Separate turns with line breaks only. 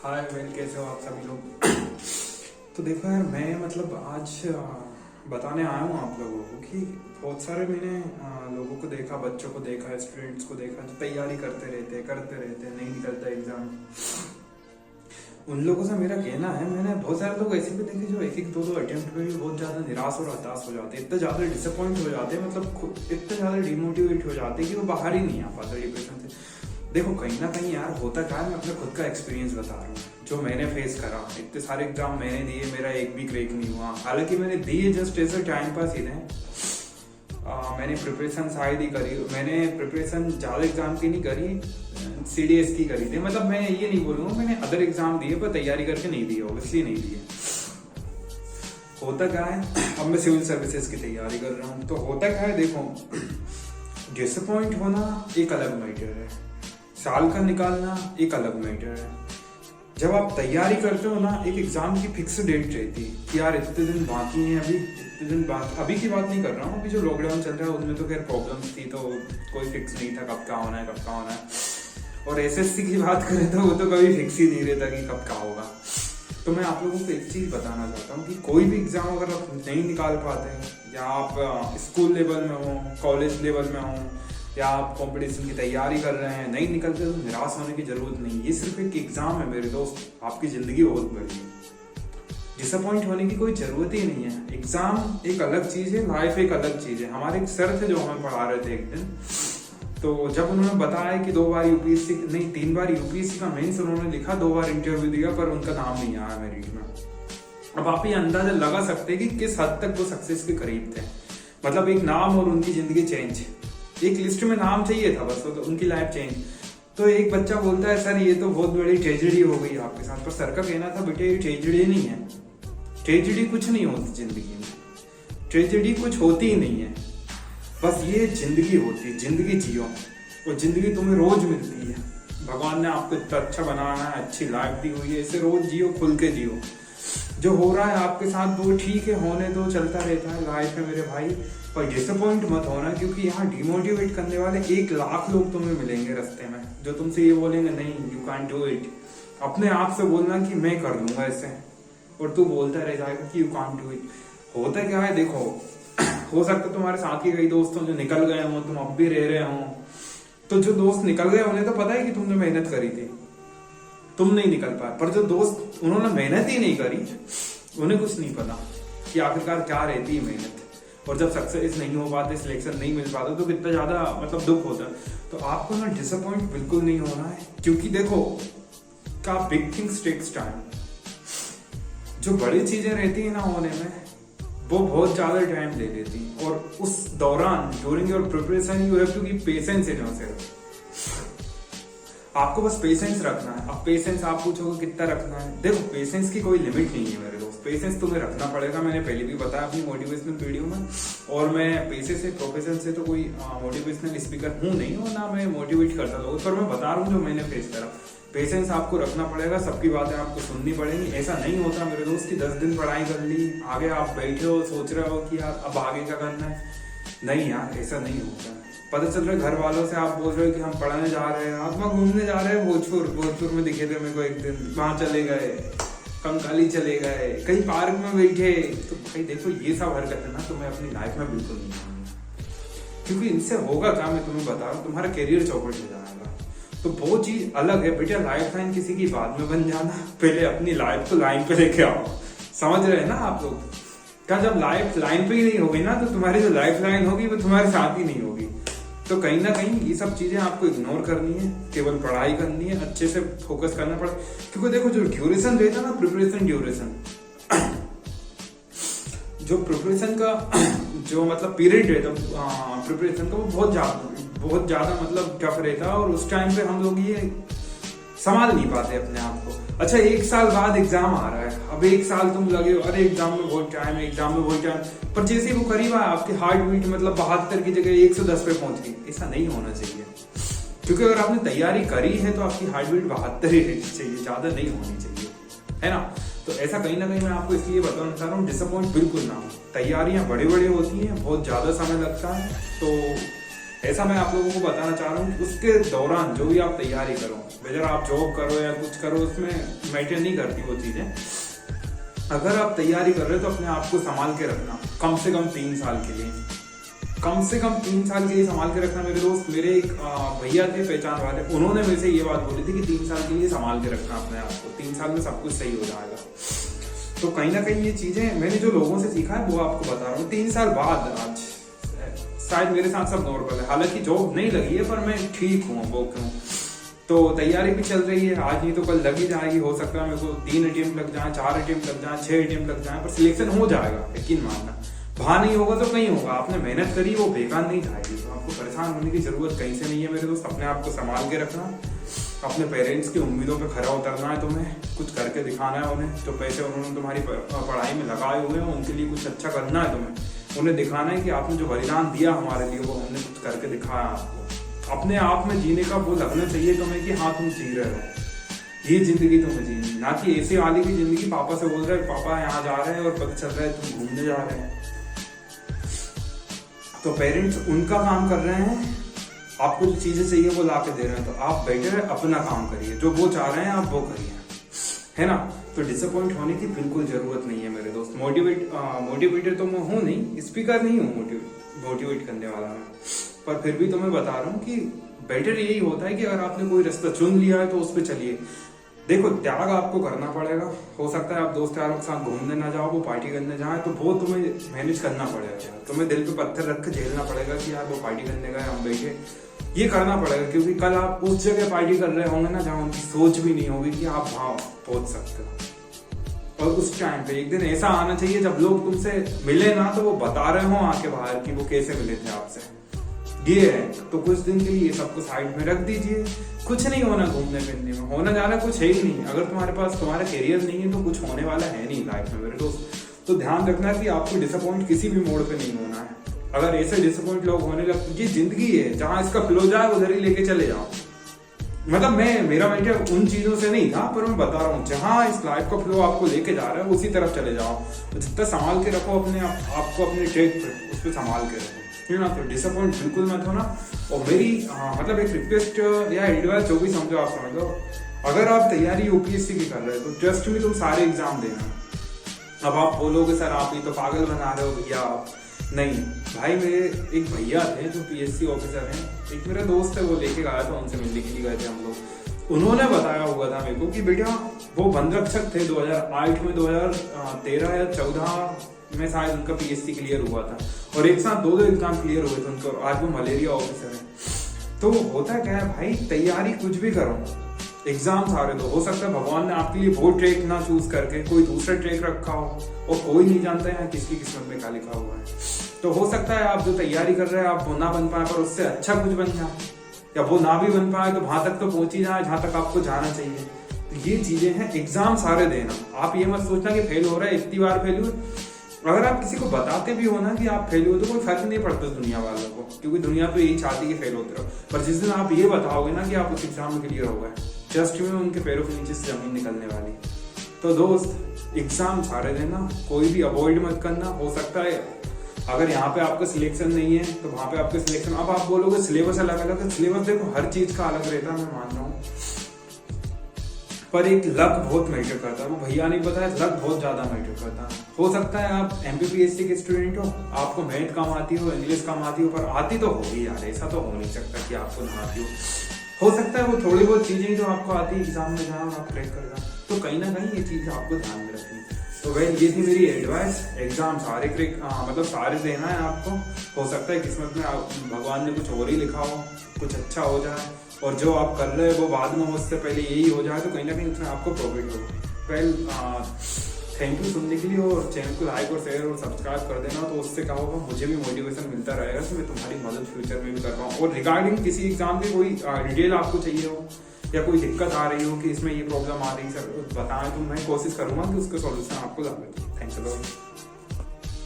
हाय well, कैसे हो आप सभी लोग। तो देखो यार, मैं मतलब आज बताने आया हूँ आप लोगों को कि बहुत सारे मैंने लोगों को देखा, बच्चों को देखा, स्टूडेंट्स को देखा जो तैयारी करते रहते नहीं निकलता एग्जाम। उन लोगों से मेरा कहना है, मैंने बहुत सारे लोग ऐसे भी देखे जो एक एक दो अटेम्प्ट में भी बहुत ज्यादा निराश और हताश हो जाते हैं, इतना ज्यादा डिसअपॉइंट हो जाते हैं, मतलब खुद इतने ज्यादा डिमोटिवेट हो जाते हैं कि वो बाहर ही नहीं आ पाते डिप्रेशन से। देखो कहीं ना कहीं यार होता क्या है, मैं अपने खुद का एक्सपीरियंस बता रहा हूँ जो मैंने फेस करा। इतने सारे एग्जाम मैंने दिए, मेरा एक भी क्रैक नहीं हुआ। हालांकि मैंने दिए जस्ट ऐसे टाइम पास ही थे। मैंने प्रिपरेशन शायद ही करी, मैंने प्रिपरेशन ज़्यादा एग्जाम की नहीं करी, CDS की करी थी। मतलब मैं ये नहीं बोलूँगा मैंने अदर एग्जाम दिए पर तैयारी करके नहीं दिए, ऑब्वियसली नहीं दिए। होता क्या है, अब मैं सिविल सर्विसेज की तैयारी कर रहा हूँ, तो होता क्या है देखो, डिसअपॉइंट होना एक अलग मैटर है, साल का निकालना एक अलग मैटर है। जब आप तैयारी करते हो ना, एक एग्जाम की फिक्स डेट रहती है कि यार इतने दिन बाकी हैं, अभी इतने दिन बाकी। अभी की बात नहीं कर रहा हूँ, अभी जो लॉकडाउन चल रहा है उसमें तो खैर प्रॉब्लम्स थी, तो कोई फिक्स नहीं था कब का होना है, कब का होना है। और SSC की बात करें तो वो तो कभी फिक्स ही नहीं रहता कि कब का होगा। तो मैं आप लोगों को एक चीज बताना चाहता हूँ कि कोई भी एग्जाम अगर आप नहीं निकाल पाते, या आप स्कूल लेवल में हो, कॉलेज लेवल में हो, या आप कंपटीशन की तैयारी कर रहे हैं, नहीं निकलते, तो निराश होने की जरूरत नहीं। ये सिर्फ एक एग्जाम है मेरे दोस्त, आपकी जिंदगी बहुत बड़ी है, डिसअपॉइंट होने की कोई जरूरत ही नहीं है। एग्जाम एक अलग चीज है, लाइफ एक अलग चीज है। हमारे एक सर थे जो हमें पढ़ा रहे थे एक दिन, तो जब उन्होंने बताया कि 2 बार UPSC नहीं 3 बार UPSC का मेंस उन्होंने लिखा, 2 बार इंटरव्यू दिया, पर उनका नाम नहीं आया मेरिट में। अब आप ये अंदाजा लगा सकते हैं कि किस हद तक वो सक्सेस के करीब थे। मतलब एक नाम और उनकी जिंदगी चेंज, एक लिस्ट में नाम चाहिए था बस, तो उनकी लाइफ चेंज। तो एक बच्चा बोलता है सर ये तो बहुत बड़ी ट्रेजेडी हो गई आपके साथ, पर सर का कहना था बेटे ये ट्रेजेडी नहीं है, ट्रेजेडी कुछ नहीं होती जिंदगी में, ट्रेजेडी कुछ होती ही नहीं है, बस ये जिंदगी होती है, जिंदगी जियो। और जिंदगी तुम्हें रोज मिलती है, भगवान ने आपको इतना अच्छा बनाया है, अच्छी लाइफ दी हुई है, इसे रोज जियो, खुल के जियो। जो हो रहा है आपके साथ वो ठीक है, होने दो, चलता रहता है, लाइफ है मेरे भाई। पर डिसअपॉइंट मत होना, क्योंकि यहाँ डिमोटिवेट करने वाले 1 लाख लोग तुम्हें मिलेंगे रास्ते में, जो तुमसे ये बोलेंगे नहीं यू कैन डू इट। अपने आप से बोलना कि मैं कर लूंगा ऐसे, और तू बोलता रह जाएगा कि यू कैन डू इट। होता क्या है देखो, हो सकता है तुम्हारे साथ के कई दोस्त हो जो निकल गए हो, तुम अब भी रह रहे हो। तो जो दोस्त निकल गए उन्हें तो पता है कि तुमने मेहनत करी थी, तुम नहीं निकल पाए। पर जो दोस्त उन्होंने मेहनत ही नहीं करी, उन्हें कुछ नहीं पता कि आखिरकार क्या रहती है मेहनत। और जब सक्सेस नहीं हो पाते, सिलेक्शन नहीं मिल पाता, तो कितना ज्यादा मतलब दुख होता है। तो आपको ना डिसअपॉइंट बिल्कुल नहीं होना है, क्योंकि देखो का बिग थिंग्स टेक्स टाइम। जो बड़ी चीजें रहती है ना होने में, वो बहुत ज्यादा टाइम ले लेती है। और उस दौरान during your preparation you have to keep patience in yourself. आपको बस पेशेंस रखना है। अब पेशेंस आप पूछोगे कितना रखना है, देखो पेशेंस की कोई लिमिट नहीं है मेरे दोस्त, पेशेंस तुम्हें रखना पड़ेगा। मैंने पहले भी बताया अपनी मोटिवेशनल वीडियो में, और मैं पेशे से प्रोफेशन से तो कोई मोटिवेशनल स्पीकर हूँ नहीं, और ना मैं मोटिवेट करता लोगों, पर मैं बता रहा हूँ जो मैंने फेस करा। पेशेंस आपको रखना पड़ेगा, सबकी बातें आपको सुननी पड़ेगी। ऐसा नहीं होता मेरे दोस्त की 10 दिन पढ़ाई कर ली, आगे आप बैठे हो सोच रहे हो कि यार अब आगे क्या करना है। नहीं यार, ऐसा नहीं होता। पता चल रहा है घर वालों से आप बोल रहे हो कि हम पढ़ने जा रहे हैं, आप वहाँ घूमने जा रहे हैं, भोजपुर में दिखे थे मेरे को एक दिन, वहां चले गए, कंकाली चले गए, कहीं पार्क में बैठे। तो भाई देखो ये सब हरकत है ना, तो मैं अपनी लाइफ में बिल्कुल नहीं करूंगा, क्योंकि इनसे होगा क्या, मैं तुम्हें बता रहा हूँ, तुम्हारा करियर चौपट हो जाएगा। तो वो चीज अलग है बेटा, लाइफ लाइन किसी की बाद में बन जाना, पहले अपनी लाइफ को लाइन पे लेके आओ। समझ रहे हैं ना आप लोग? क्या जब लाइफ लाइन पे ही नहीं होगी ना, तो तुम्हारी जो लाइफ लाइन होगी वो तुम्हारे साथ ही नहीं होगी। तो कहीं ना कहीं ये सब चीजें आपको इग्नोर करनी है, केवल पढ़ाई करनी है, अच्छे से फोकस करना पड़ेगा। क्योंकि देखो जो ड्यूरेशन रहता है ना, प्रिपरेशन ड्यूरेशन, जो प्रिपरेशन का जो मतलब पीरियड रहता प्रिपरेशन का, वो बहुत ज्यादा मतलब टफ रहता है। और उस टाइम पे हम लोग ये संभाल नहीं पाते अपने आप को। अच्छा 1 साल बाद एग्जाम आ रहा है, अब 1 साल तुम लगे हो अरे एग्जाम में बहुत टाइम है, एग्जाम में बहुत टाइम, पर जैसे ही वो करीब आया आपकी हार्ट बीट मतलब 72 की जगह 110 पे पहुंच गई। ऐसा नहीं होना चाहिए, क्योंकि अगर आपने तैयारी करी है तो आपकी हार्ट बीट 72 ही रहनी चाहिए, ज्यादा नहीं होनी चाहिए, है ना। तो ऐसा कहीं ना कहीं मैं आपको इसलिए बताना चाह रहा हूँ, डिसअपॉइंट बिल्कुल ना हो। तैयारियां बड़ी बड़ी होती हैं, बहुत ज्यादा समय लगता है, तो ऐसा मैं आप लोगों को बताना चाह रहा हूँ कि उसके दौरान जो भी आप तैयारी करो, अगर आप जॉब करो या कुछ करो, उसमें मैटर नहीं करती वो चीजें। अगर आप तैयारी कर रहे हो तो अपने आप को संभाल के रखना, कम से कम 3 साल के लिए, कम से कम 3 साल के लिए संभाल के रखना। मेरे दोस्त, मेरे एक भैया थे पहचान वाले, उन्होंने मेरे से ये बात बोली थी कि 3 साल के लिए संभाल के रखना अपने आप को, 3 साल में सब कुछ सही हो जाएगा। तो कहीं ना कहीं ये चीजें मैंने जो लोगों से सीखा है वो आपको बता रहा हूँ। 3 साल बाद आज शायद मेरे साथ सब नॉर्मल है, हालांकि जॉब नहीं लगी है पर मैं ठीक हूँ, वो क्यों, तो तैयारी भी चल रही है, आज नहीं तो कल लग ही जाएगी। हो सकता है मेरे को 3 अटेम्प्ट लग जाए, 4 अटेम्प्ट लग जाए, 6 अटेम्प्ट लग जाए, पर सिलेक्शन हो जाएगा, यकीन मानना। वहां नहीं होगा तो कहीं होगा, आपने मेहनत करी वो बेकार नहीं जाएगी। तो आपको परेशान होने की जरूरत कहीं से नहीं है मेरे दोस्त। अपने आप को संभाल के रखना, अपने पेरेंट्स की उम्मीदों पे खरा उतरना है, तुम्हें कुछ करके दिखाना है उन्हें। जो पैसे उन्होंने तुम्हारी पढ़ाई में लगाए हुए हैं उनके लिए कुछ अच्छा करना है तुम्हें, उन्हें दिखाना है कि आपने जो बलिदान दिया हमारे लिए वो हमने कुछ करके दिखाया आपको। अपने आप में जीने का वो लगना चाहिए तुम्हें कि हाँ तुम जी रहे हो, ये जिंदगी तुम्हें जीनी, ना कि ऐसे वाली की जिंदगी पापा से बोल रहे हैं पापा यहाँ जा रहे हैं और पता चल रहा है तुम घूमने जा रहे हैं। तो पेरेंट्स उनका काम कर रहे हैं, आपको जो चीजें चाहिए वो ला के दे रहे हैं, तो आप बैठे अपना काम करिए, जो वो चाह रहे हैं आप वो करिए, है ना। तो डिसअपॉइंट होने की बिल्कुल जरूरत नहीं है मेरे दोस्त। मोटिवेटर तो मैं हूँ नहीं, स्पीकर नहीं हूँ मोटिवेट करने वाला मैं, पर फिर भी तो मैं बता रहा हूँ कि बेटर यही होता है कि अगर आपने कोई रास्ता चुन लिया है तो उस पर चलिए। देखो, त्याग आपको करना पड़ेगा। हो सकता है आप दोस्त यारों के साथ घूमने ना जाओ, वो पार्टी करने जाए, तो वो तुम्हें मैनेज करना पड़ेगा, तुम्हें दिल पे पत्थर रख के झेलना पड़ेगा कि यार वो पार्टी करने गए, हम बैठे, ये करना पड़ेगा। क्योंकि कल आप उस जगह पार्टी कर रहे होंगे ना जहाँ उनकी सोच भी नहीं होगी कि आप वहां पहुंच सकते हो। और उस टाइम पे एक दिन ऐसा आना चाहिए जब लोग तुमसे मिले ना तो वो बता रहे हो आके बाहर कि वो कैसे मिले थे आपसे, ये है। तो कुछ दिन के लिए सबको साइड में रख दीजिए, कुछ नहीं होना घूमने फिरने में, होना जाना कुछ है ही नहीं। अगर तुम्हारे पास तुम्हारा करियर नहीं है तो कुछ होने वाला है नहीं लाइफ में मेरे दोस्त। तो ध्यान रखना कि आपको डिसअपॉइंट किसी भी मोड़ पे नहीं होना है। अगर ऐसे डिसअपॉइंट लोग होने लगते, ये जिंदगी है, जहां इसका फ्लो जाए उधर ही लेके चले जाओ। मतलब मेरा मैटर उन चीजों से नहीं था, पर मैं बता रहा हूँ जहां इस लाइफ का फ्लो आपको लेके जा रहा है उसी तरफ चले जाओ। जितना संभाल के रखो अपने आपको अपने ट्रैक पे, उस पर संभाल के रखो, है ना। तो डिसअपॉइंट बिल्कुल मत होना। और मेरी मतलब एक रिक्वेस्ट या एडवाइस, जो भी समझो आप समझ लो, अगर आप तैयारी यूपीएससी की कर रहे हो तो ट्रस्ट में तुम सारे एग्जाम देना। अब आप बोलोगे सर आप ही तो पागल बना रहे हो भैया आप, नहीं भाई। मेरे एक भैया थे जो पीएससी ऑफिसर हैं, एक मेरा दोस्त है, वो लेके गया था, उनसे मिलने के लिए गए थे हम लोग। उन्होंने बताया हुआ था मेरे को कि बेटा वो वन रक्षक थे 2008 में, 2013 या 14 में शायद उनका पीएससी क्लियर हुआ था, और एक साथ 2 एग्जाम क्लियर हुए थे उनको, और आज वो मलेरिया ऑफिसर है। तो होता क्या है भाई, तैयारी कुछ भी करो, एग्जाम सारे दो। हो सकता है भगवान ने आपके लिए वो ट्रैक ना चूज करके कोई दूसरा ट्रैक रखा हो, और कोई नहीं जानता है किसकी किस्मत में क्या लिखा हुआ है। तो हो सकता है आप जो तैयारी कर रहे हैं आप वो ना बन पाए, पर उससे अच्छा कुछ बन जाए, या वो ना भी बन पाए तो वहां तक तो पहुंच ही जाए जहां तक आपको जाना चाहिए। तो ये चीजें हैं, एग्जाम सारे देना। आप ये मत सोचना कि फेल हो रहा है, इतनी बार फेल हुए। अगर आप किसी को बताते भी हो ना कि आप फेल हुए तो कोई फर्क नहीं पड़ता दुनिया वालों को, क्योंकि दुनिया तो यही चाहती है कि फेल होते रहो। पर जिस दिन आप ये बताओगे ना कि आप उस एग्जाम में क्लियर हो गए, जस्ट में उनके पैरों के नीचे से जमीन निकलने वाली। तो दोस्त, एग्जाम सारे देना, कोई भी अवॉइड मत करना। हो सकता है अगर यहाँ पे आपका सिलेक्शन नहीं है तो वहां पे आपका सिलेक्शन। अब आप बोलोगे सिलेबस अलग अलग है, सिलेबस देखो हर चीज का अलग रहता है, मैं मान रहा हूँ, पर एक लक बहुत मैटर करता है। वो भैया नहीं पता है, लक बहुत ज्यादा मैटर करता है। हो सकता है आप एमपीपीएससी के स्टूडेंट हो, आपको मैथ कम आती हो, इंग्लिश कम आती हो, पर आती तो होगी यार, ऐसा तो हो नहीं सकता कि आपको ना आती हो सकता है वो थोड़ी बहुत चीजें जो आपको आती है एग्जाम में जाओ आप क्रैक कर जाओ। तो कहीं ना कहीं ये चीज आपको ध्यान में रखनी। तो भाई ये थी मेरी एडवाइस, एग्जाम सारे मतलब सारे देना है आपको। हो सकता है किस्मत में भगवान ने कुछ और ही लिखा हो, कुछ अच्छा हो जाए, और जो आप कर रहे हो वो बाद में उससे पहले यही हो जाए, तो कहीं ना कहीं उसमें आपको प्रॉफिट हो। वेल, थैंक यू सुनने के लिए, और चैनल को लाइक और शेयर और सब्सक्राइब कर देना। तो उससे क्या होगा, मुझे भी मोटिवेशन मिलता रहेगा कि मैं तुम्हारी मदद फ्यूचर में भी कर पाऊँ। और रिगार्डिंग किसी एग्जाम की कोई डिटेल आपको चाहिए हो या कोई दिक्कत आ रही हो कि इसमें ये प्रॉब्लम आ रही है सर बताएं, तो मैं कोशिश करूंगा कि उसका सॉल्यूशन आपको ला दूं। Thanks a lot.